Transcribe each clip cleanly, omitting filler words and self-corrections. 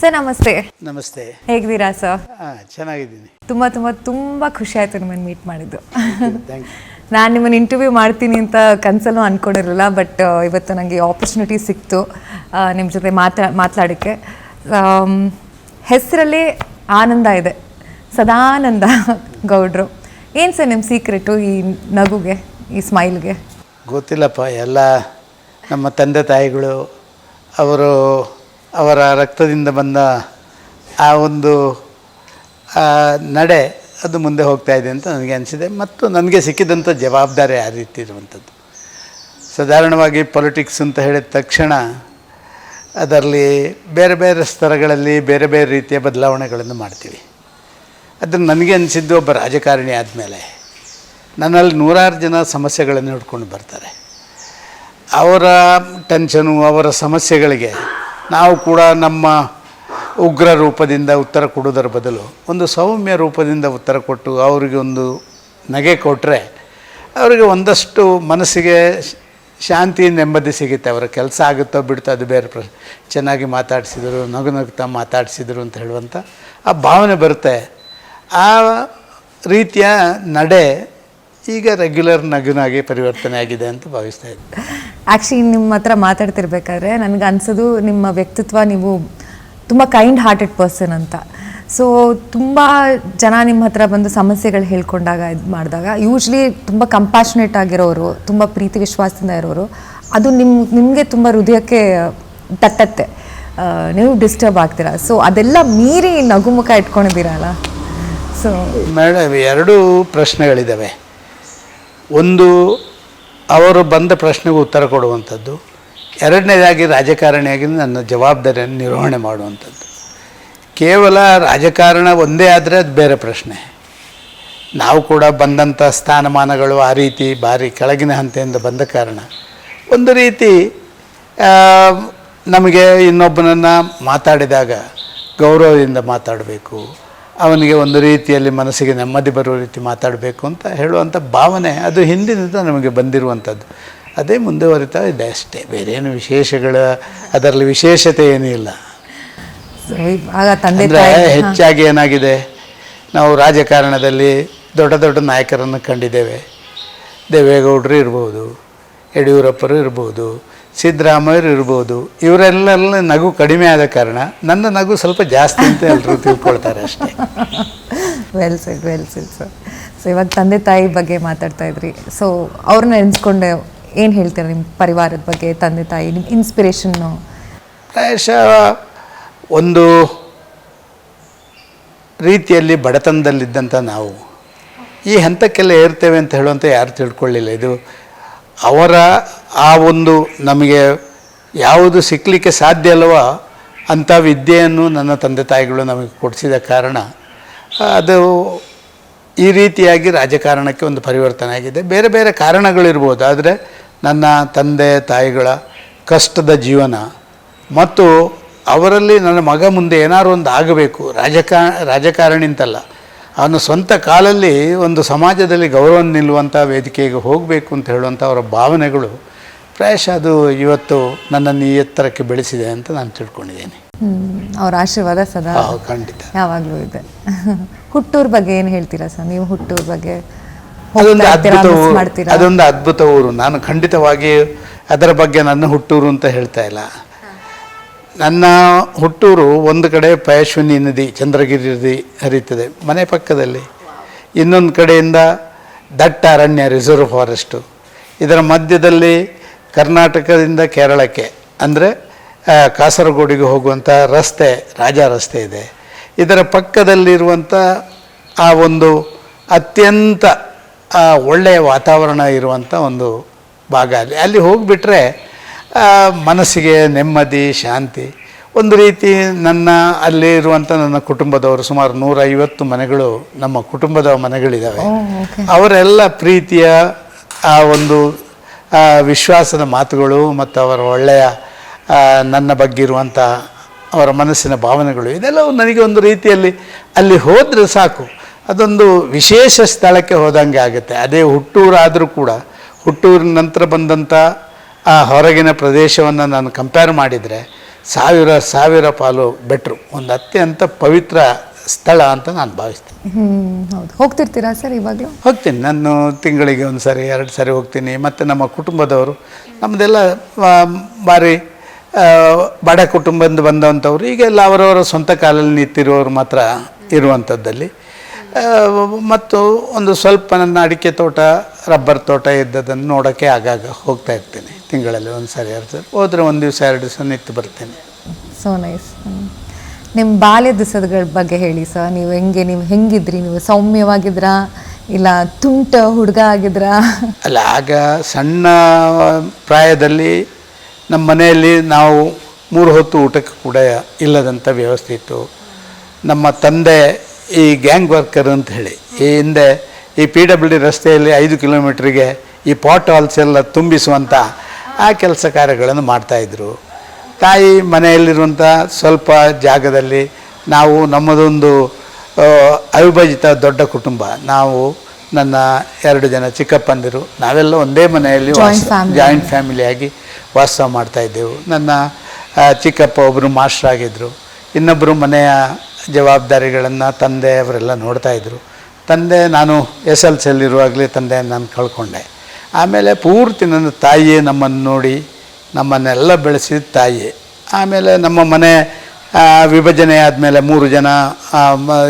Sir ನಮಸ್ತೆ. ನಮಸ್ತೆ. ಹೇಗಿದ್ದೀರಾ ಸರ್? ಚೆನ್ನಾಗಿದ್ದೀನಿ. ತುಂಬ ಖುಷಿ ಆಯಿತು ನಿಮ್ಮನ್ನು ಮೀಟ್ ಮಾಡಿದ್ದು. ನಾನು ನಿಮ್ಮನ್ನು ಇಂಟರ್ವ್ಯೂ ಮಾಡ್ತೀನಿ ಅಂತ ಕನಸಲ್ಲೂ ಅಂದ್ಕೊಂಡಿರಲಿಲ್ಲ, ಬಟ್ ಇವತ್ತು ನನಗೆ ಆಪರ್ಚುನಿಟಿ ಸಿಕ್ತು ನಿಮ್ಮ ಜೊತೆ ಮಾತಾಡೋಕ್ಕೆ. ಹೆಸರಲ್ಲಿ ಆನಂದ ಇದೆ, ಸದಾನಂದ ಗೌಡ್ರು. ಏನು ಸರ್ ನಿಮ್ಮ ಸೀಕ್ರೆಟು ಈ ನಗುಗೆ, ಈ ಸ್ಮೈಲ್ಗೆ? ಗೊತ್ತಿಲ್ಲಪ್ಪ, ಎಲ್ಲ ನಮ್ಮ ತಂದೆ ತಾಯಿಗಳು ಅವರ ರಕ್ತದಿಂದ ಬಂದ ಆ ಒಂದು ನಡೆ ಅದು ಮುಂದೆ ಹೋಗ್ತಾ ಇದೆ ಅಂತ ನನಗೆ ಅನಿಸಿದೆ. ಮತ್ತು ನನಗೆ ಸಿಕ್ಕಿದಂಥ ಜವಾಬ್ದಾರಿ ಆ ರೀತಿ ಇರುವಂಥದ್ದು. ಸಾಧಾರಣವಾಗಿ ಪೊಲಿಟಿಕ್ಸ್ ಅಂತ ಹೇಳಿದ ತಕ್ಷಣ ಅದರಲ್ಲಿ ಬೇರೆ ಬೇರೆ ಸ್ತರಗಳಲ್ಲಿ ಬೇರೆ ಬೇರೆ ರೀತಿಯ ಬದಲಾವಣೆಗಳನ್ನು ಮಾಡ್ತೀವಿ. ಅದನ್ನು ನನಗೆ ಅನಿಸಿದ್ದು, ಒಬ್ಬ ರಾಜಕಾರಣಿ ಆದಮೇಲೆ ನನ್ನಲ್ಲಿ ನೂರಾರು ಜನ ಸಮಸ್ಯೆಗಳನ್ನು ಹಿಡ್ಕೊಂಡು ಬರ್ತಾರೆ. ಅವರ ಟೆನ್ಷನು, ಅವರ ಸಮಸ್ಯೆಗಳಿಗೆ ನಾವು ಕೂಡ ನಮ್ಮ ಉಗ್ರ ರೂಪದಿಂದ ಉತ್ತರ ಕೊಡೋದರ ಬದಲು ಒಂದು ಸೌಮ್ಯ ರೂಪದಿಂದ ಉತ್ತರ ಕೊಟ್ಟು ಅವರಿಗೆ ಒಂದು ನಗೆ ಕೊಟ್ಟರೆ ಅವರಿಗೆ ಒಂದಷ್ಟು ಮನಸ್ಸಿಗೆ ಶಾಂತಿ, ನೆಮ್ಮದಿ ಸಿಗುತ್ತೆ. ಅವರ ಕೆಲಸ ಆಗುತ್ತೋ ಬಿಡುತ್ತೋ ಅದು ಬೇರೆ ಪ್ರಶ್ನೆ. ಚೆನ್ನಾಗಿ ಮಾತಾಡಿಸಿದರು, ನಗುತ್ತಾ ಮಾತಾಡಿಸಿದರು ಅಂತ ಹೇಳುವಂಥ ಆ ಭಾವನೆ ಬರುತ್ತೆ. ಆ ರೀತಿಯ ನಡೆ ಈಗ ರೆಗ್ಯುಲರ್ ನಗುನಾಗಿ ಪರಿವರ್ತನೆ ಆಗಿದೆ ಅಂತ ಭಾವಿಸ್ತಾ ಇದ್ದೆ. ಆ್ಯಕ್ಚುಲಿ ನಿಮ್ಮ ಹತ್ರ ಮಾತಾಡ್ತಿರ್ಬೇಕಾದ್ರೆ ನನಗೆ ಅನ್ಸೋದು ನಿಮ್ಮ ವ್ಯಕ್ತಿತ್ವ, ನೀವು ತುಂಬ ಕೈಂಡ್ ಹಾರ್ಟೆಡ್ ಪರ್ಸನ್ ಅಂತ. ಸೊ ತುಂಬ ಜನ ನಿಮ್ಮ ಹತ್ರ ಬಂದು ಸಮಸ್ಯೆಗಳು ಹೇಳ್ಕೊಂಡಾಗ ಇದು ಮಾಡಿದಾಗ ಯೂಶ್ವಲಿ ತುಂಬ ಕಂಪ್ಯಾಷನೇಟ್ ಆಗಿರೋರು, ತುಂಬ ಪ್ರೀತಿ ವಿಶ್ವಾಸದಿಂದ ಇರೋರು, ಅದು ನಿಮಗೆ ತುಂಬ ಹೃದಯಕ್ಕೆ ತಟ್ಟತ್ತೆ, ನೀವು ಡಿಸ್ಟರ್ಬ್ ಆಗ್ತೀರಾ. ಸೊ ಅದೆಲ್ಲ ಮೀರಿ ನಗುಮುಖ ಇಟ್ಕೊಂಡಿದ್ದೀರಲ್ಲ. ಸೊ ಮೇಡಮ್, ಎರಡೂ ಪ್ರಶ್ನೆಗಳಿದ್ದಾವೆ. ಒಂದು, ಅವರು ಬಂದ ಪ್ರಶ್ನೆಗೆ ಉತ್ತರ ಕೊಡುವಂಥದ್ದು. ಎರಡನೇದಾಗಿ ರಾಜಕಾರಣಿಯಾಗಿ ನನ್ನ ಜವಾಬ್ದಾರಿಯನ್ನು ನಿರ್ವಹಣೆ ಮಾಡುವಂಥದ್ದು. ಕೇವಲ ರಾಜಕಾರಣ ಒಂದೇ ಆದರೆ ಅದು ಬೇರೆ ಪ್ರಶ್ನೆ. ನಾವು ಕೂಡ ಬಂದಂಥ ಸ್ಥಾನಮಾನಗಳು ಆ ರೀತಿ ಭಾರಿ ಕೆಳಗಿನ ಹಂತದಿಂದ ಬಂದ ಕಾರಣ ಒಂದು ರೀತಿ ನಮಗೆ ಇನ್ನೊಬ್ಬನನ್ನು ಮಾತಾಡಿದಾಗ ಗೌರವದಿಂದ ಮಾತಾಡಬೇಕು, ಅವನಿಗೆ ಒಂದು ರೀತಿಯಲ್ಲಿ ಮನಸ್ಸಿಗೆ ನೆಮ್ಮದಿ ಬರುವ ರೀತಿ ಮಾತಾಡಬೇಕು ಅಂತ ಹೇಳುವಂಥ ಭಾವನೆ ಅದು ಹಿಂದಿನಿಂದ ನಮಗೆ ಬಂದಿರುವಂಥದ್ದು. ಅದೇ ಮುಂದುವರಿತಾ ಇದೆ ಅಷ್ಟೇ, ಬೇರೇನು ವಿಶೇಷಗಳ ಅದರಲ್ಲಿ ವಿಶೇಷತೆ ಏನೂ ಇಲ್ಲ. ಅಂದರೆ ಹೆಚ್ಚಾಗಿ ಏನಾಗಿದೆ, ನಾವು ರಾಜಕಾರಣದಲ್ಲಿ ದೊಡ್ಡ ದೊಡ್ಡ ನಾಯಕರನ್ನು ಕಂಡಿದ್ದೇವೆ. ದೇವೇಗೌಡರು ಇರ್ಬೋದು, ಯಡಿಯೂರಪ್ಪರು ಇರ್ಬೋದು, ಸಿದ್ದರಾಮಯ್ಯರು ಇರ್ಬೋದು. ಇವರೆಲ್ಲ ನಗು ಕಡಿಮೆ ಆದ ಕಾರಣ ನನ್ನ ನಗು ಸ್ವಲ್ಪ ಜಾಸ್ತಿ ಅಂತ ಎಲ್ಲರೂ ತಿಳ್ಕೊಳ್ತಾರೆ ಅಷ್ಟೇ. Well shed sir. ಸೊ ಇವಾಗ ತಂದೆ ತಾಯಿ ಬಗ್ಗೆ ಮಾತಾಡ್ತಾ ಇದ್ರಿ. ಸೊ ಅವ್ರನ್ನ ಎನ್ಸ್ಕೊಂಡು ಏನು ಹೇಳ್ತೀರಾ ನಿಮ್ಮ ಪರಿವಾರದ ಬಗ್ಗೆ, ತಂದೆ ತಾಯಿ, ನಿಮ್ಮ ಇನ್ಸ್ಪಿರೇಷನ್ನು? ಪ್ರಾಯಶಃ ಒಂದು ರೀತಿಯಲ್ಲಿ ಬಡತನದಲ್ಲಿದ್ದಂಥ ನಾವು ಈ ಹಂತಕ್ಕೆಲ್ಲ ಏರ್ತೇವೆ ಅಂತ ಹೇಳುವಂಥ ಯಾರು ತಿಳ್ಕೊಳ್ಳಿಲ್ಲ. ಇದು ಅವರ ಆ ಒಂದು ನಮಗೆ ಯಾವುದು ಸಿಕ್ಕಲಿಕ್ಕೆ ಸಾಧ್ಯ ಅಲ್ಲವೋ ಅಂಥ ವಿದ್ಯೆಯನ್ನು ನನ್ನ ತಂದೆ ತಾಯಿಗಳು ನಮಗೆ ಕೊಡಿಸಿದ ಕಾರಣ ಅದು ಈ ರೀತಿಯಾಗಿ ರಾಜಕಾರಣಕ್ಕೆ ಒಂದು ಪರಿವರ್ತನೆ ಆಗಿದೆ. ಬೇರೆ ಬೇರೆ ಕಾರಣಗಳಿರ್ಬೋದು, ಆದರೆ ನನ್ನ ತಂದೆ ತಾಯಿಗಳ ಕಷ್ಟದ ಜೀವನ ಮತ್ತು ಅವರಲ್ಲಿ ನನ್ನ ಮಗ ಮುಂದೆ ಏನಾದ್ರು ಒಂದು ಆಗಬೇಕು, ರಾಜಕಾರಣಿ ಅಂತಲ್ಲ, ಅವನು ಸ್ವಂತ ಕಾಲಲ್ಲಿ ಒಂದು ಸಮಾಜದಲ್ಲಿ ಗೌರವ ನಿಲ್ಲುವಂಥ ವೇದಿಕೆಗೆ ಹೋಗಬೇಕು ಅಂತ ಹೇಳುವಂಥ ಅವರ ಭಾವನೆಗಳು ಪ್ರಾಯಶಃ ಅದು ಇವತ್ತು ನನ್ನನ್ನು ಈ ಎತ್ತರಕ್ಕೆ ಬೆಳೆಸಿದೆ ಅಂತ ನಾನು ತಿಳ್ಕೊಂಡಿದ್ದೇನೆ. ಅವರ ಆಶೀರ್ವಾದ ಸದಾ ಖಂಡಿತ ಯಾವಾಗಲೂ ಇದೆ. ಹುಟ್ಟೂರು ಬಗ್ಗೆ ಏನು ಹೇಳ್ತೀರಾ ಸರ್ ನೀವು? ಹುಟ್ಟೂರು ಬಗ್ಗೆ ಅದೊಂದು ಅದ್ಭುತ ಊರು. ನಾನು ಖಂಡಿತವಾಗಿ ಅದರ ಬಗ್ಗೆ ನನ್ನ ಹುಟ್ಟೂರು ಅಂತ ಹೇಳ್ತಾ ಇಲ್ಲ. ನನ್ನ ಹುಟ್ಟೂರು ಒಂದು ಕಡೆ ಪಯಶ್ವಿನಿ ನದಿ, ಚಂದ್ರಗಿರಿ ನದಿ ಹರಿಯುತ್ತದೆ ಮನೆ ಪಕ್ಕದಲ್ಲಿ, ಇನ್ನೊಂದು ಕಡೆಯಿಂದ ದಟ್ಟ ಅರಣ್ಯ, ರಿಸರ್ವ್ ಫಾರೆಸ್ಟು. ಇದರ ಮಧ್ಯದಲ್ಲಿ ಕರ್ನಾಟಕದಿಂದ ಕೇರಳಕ್ಕೆ ಅಂದರೆ ಕಾಸರಗೋಡಿಗೆ ಹೋಗುವಂಥ ರಸ್ತೆ, ರಾಜ ರಸ್ತೆ ಇದೆ. ಇದರ ಪಕ್ಕದಲ್ಲಿರುವಂಥ ಆ ಒಂದು ಅತ್ಯಂತ ಒಳ್ಳೆಯ ವಾತಾವರಣ ಇರುವಂಥ ಒಂದು ಭಾಗ. ಅಲ್ಲಿ ಹೋಗಿಬಿಟ್ರೆ ಮನಸ್ಸಿಗೆ ನೆಮ್ಮದಿ, ಶಾಂತಿ. ಒಂದು ರೀತಿ ಅಲ್ಲಿ ಇರುವಂಥ ನನ್ನ ಕುಟುಂಬದವರು ಸುಮಾರು 150 ಮನೆಗಳು ನಮ್ಮ ಕುಟುಂಬದ ಮನೆಗಳಿದ್ದಾವೆ. ಅವರೆಲ್ಲ ಪ್ರೀತಿಯ ಆ ಒಂದು ವಿಶ್ವಾಸದ ಮಾತುಗಳು ಮತ್ತು ಅವರ ಒಳ್ಳೆಯ ನನ್ನ ಬಗ್ಗೆ ಇರುವಂಥ ಅವರ ಮನಸ್ಸಿನ ಭಾವನೆಗಳು, ಇದೆಲ್ಲವೂ ನನಗೆ ಒಂದು ರೀತಿಯಲ್ಲಿ ಅಲ್ಲಿ ಹೋದರೆ ಸಾಕು, ಅದೊಂದು ವಿಶೇಷ ಸ್ಥಳಕ್ಕೆ ಹೋದಂಗೆ ಆಗುತ್ತೆ. ಅದೇ ಹುಟ್ಟೂರಾದರೂ ಕೂಡ ಹುಟ್ಟೂರಿನ ನಂತರ ಬಂದಂಥ ಆ ಹೊರಗಿನ ಪ್ರದೇಶವನ್ನು ನಾನು ಕಂಪೇರ್ ಮಾಡಿದರೆ ಸಾವಿರ ಪಾಲು ಬೆಟ್ರು. ಒಂದು ಅತ್ಯಂತ ಪವಿತ್ರ ಸ್ಥಳ ಅಂತ ನಾನು ಭಾವಿಸ್ತೀನಿ. ಹೌದು. ಹೋಗ್ತಿರ್ತೀರಾ ಸರ್ ಇವಾಗಲೂ? ಹೋಗ್ತೀನಿ. ನಾನು ತಿಂಗಳಿಗೆ 1 ಸರಿ 2 ಸರಿ ಹೋಗ್ತೀನಿ. ಮತ್ತು ನಮ್ಮ ಕುಟುಂಬದವರು, ನಮ್ಮದೆಲ್ಲ ಭಾರಿ ಬಡ ಕುಟುಂಬದಿಂದ ಬಂದಂಥವ್ರು, ಈಗೆಲ್ಲ ಅವರವರ ಸ್ವಂತ ಕಾಲಲ್ಲಿ ನಿಂತಿರುವವರು ಮಾತ್ರ ಇರುವಂಥದ್ದಲ್ಲಿ. ಮತ್ತು ಒಂದು ಸ್ವಲ್ಪ ನನ್ನ ಅಡಿಕೆ ತೋಟ, ರಬ್ಬರ್ ತೋಟ ಇದ್ದದನ್ನು ನೋಡೋಕ್ಕೆ ಆಗಾಗ ಹೋಗ್ತಾ ಇರ್ತೀನಿ. ತಿಂಗಳಲ್ಲಿ 1 ಸರಿ 2 ಸರಿ ಹೋದರೆ 1 ದಿವಸ 2 ದಿವಸ ನಿಂತು ಬರ್ತೀನಿ. So nice. ನಿಮ್ಮ ಬಾಲ್ಯ ದಿವಸಗಳ ಬಗ್ಗೆ ಹೇಳಿ ಸರ್. ನೀವು ಹೆಂಗಿದ್ರಿ? ನೀವು ಸೌಮ್ಯವಾಗಿದ್ರಾ ಇಲ್ಲ ತುಂಟ ಹುಡುಗ ಆಗಿದ್ರಾ? ಅಲ್ಲ, ಆಗ ಸಣ್ಣ ಪ್ರಾಯದಲ್ಲಿ ನಮ್ಮ ಮನೆಯಲ್ಲಿ ನಾವು 3 ಹೊತ್ತು ಊಟಕ್ಕೆ ಕೂಡ ಇಲ್ಲದಂಥ ವ್ಯವಸ್ಥೆ ಇತ್ತು. ನಮ್ಮ ತಂದೆ ಈ ಗ್ಯಾಂಗ್ ವರ್ಕರ್ ಅಂತ ಹೇಳಿ, ಈ ಹಿಂದೆ ಈ PWD ರಸ್ತೆಯಲ್ಲಿ 5 ಕಿಲೋಮೀಟ್ರಿಗೆ ಈ ಪಾಟ್ ಹಾಲ್ಸ್ ಎಲ್ಲ ತುಂಬಿಸುವಂಥ ಆ ಕೆಲಸ ಕಾರ್ಯಗಳನ್ನು ಮಾಡ್ತಾಯಿದ್ರು. ತಾಯಿ ಮನೆಯಲ್ಲಿರುವಂಥ ಸ್ವಲ್ಪ ಜಾಗದಲ್ಲಿ ನಾವು, ನಮ್ಮದೊಂದು ಅವಿಭಜಿತ ದೊಡ್ಡ ಕುಟುಂಬ. ನಾವು, ನನ್ನ 2 ಜನ ಚಿಕ್ಕಪ್ಪಂದಿರು, ನಾವೆಲ್ಲ ಒಂದೇ ಮನೆಯಲ್ಲಿ ಜಾಯಿಂಟ್ ಫ್ಯಾಮಿಲಿಯಾಗಿ ವಾಸ ಮಾಡ್ತಾಯಿದ್ದೆವು. ನನ್ನ ಚಿಕ್ಕಪ್ಪ ಒಬ್ಬರು ಮಾಸ್ಟರ್ ಆಗಿದ್ದರು, ಇನ್ನೊಬ್ಬರು ಮನೆಯ ಜವಾಬ್ದಾರಿಗಳನ್ನು ತಂದೆಯವರೆಲ್ಲ ನೋಡ್ತಾಯಿದ್ರು. ನಾನು SLC ಯಲ್ಲಿರುವಾಗಲೇ ತಂದೆಯನ್ನು ನಾನು ಕಳ್ಕೊಂಡೆ. ಆಮೇಲೆ ಪೂರ್ತಿ ನನ್ನ ತಾಯಿಯೇ ನಮ್ಮನ್ನು ನೋಡಿ ನಮ್ಮನ್ನೆಲ್ಲ ಬೆಳೆಸಿದ ತಾಯಿ. ಆಮೇಲೆ ನಮ್ಮ ಮನೆ ವಿಭಜನೆ ಆದಮೇಲೆ 3 ಜನ,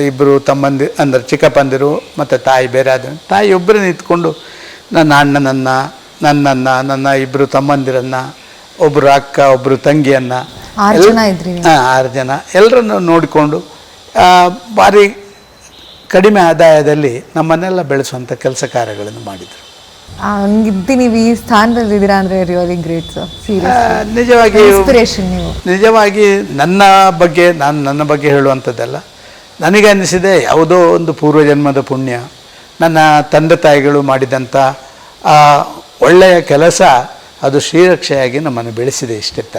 2 ತಮ್ಮಂದಿರು ಅಂದರೆ ಚಿಕ್ಕಪ್ಪಂದಿರು ಮತ್ತು ತಾಯಿ ಬೇರೆ ಆದ, ತಾಯಿ ಒಬ್ಬರೇ ನಿಂತ್ಕೊಂಡು ನನ್ನ ಅಣ್ಣನನ್ನು, ನನ್ನನ್ನು, ನನ್ನ 2 ತಮ್ಮಂದಿರನ್ನು, ಒಬ್ಬರು ಅಕ್ಕ, ಒಬ್ಬರು ತಂಗಿಯನ್ನು, 6 ಜನ ಎಲ್ಲರನ್ನು ನೋಡಿಕೊಂಡು ಭಾರಿ ಕಡಿಮೆ ಆದಾಯದಲ್ಲಿ ನಮ್ಮನ್ನೆಲ್ಲ ಬೆಳೆಸುವಂಥ ಕೆಲಸ ಕಾರ್ಯಗಳನ್ನು ಮಾಡಿದರು. ಹಂಗಿದ್ದು ನೀವು ಈ ಸ್ಥಾನದಲ್ಲಿ ಇದ್ದೀರಾ ಅಂದರೆ ರಿಯಲಿ ಗ್ರೇಟ್ ಸರ್. ನಿಜವಾಗಿ ಇನ್ಸ್ಪಿರೇಷನ್ ನೀವು. ನಿಜವಾಗಿ ನನ್ನ ಬಗ್ಗೆ ಹೇಳುವಂಥದ್ದಲ್ಲ. ನನಗೆ ಅನ್ನಿಸಿದೆ, ಯಾವುದೋ ಒಂದು ಪೂರ್ವಜನ್ಮದ ಪುಣ್ಯ, ನನ್ನ ತಂದೆ ತಾಯಿಗಳು ಮಾಡಿದಂಥ ಒಳ್ಳೆಯ ಕೆಲಸ ಅದು ಶ್ರೀರಕ್ಷೆಯಾಗಿ ನಮ್ಮನ್ನು ಬೆಳೆಸಿದೆ, ಇಷ್ಟೇ ಥರ.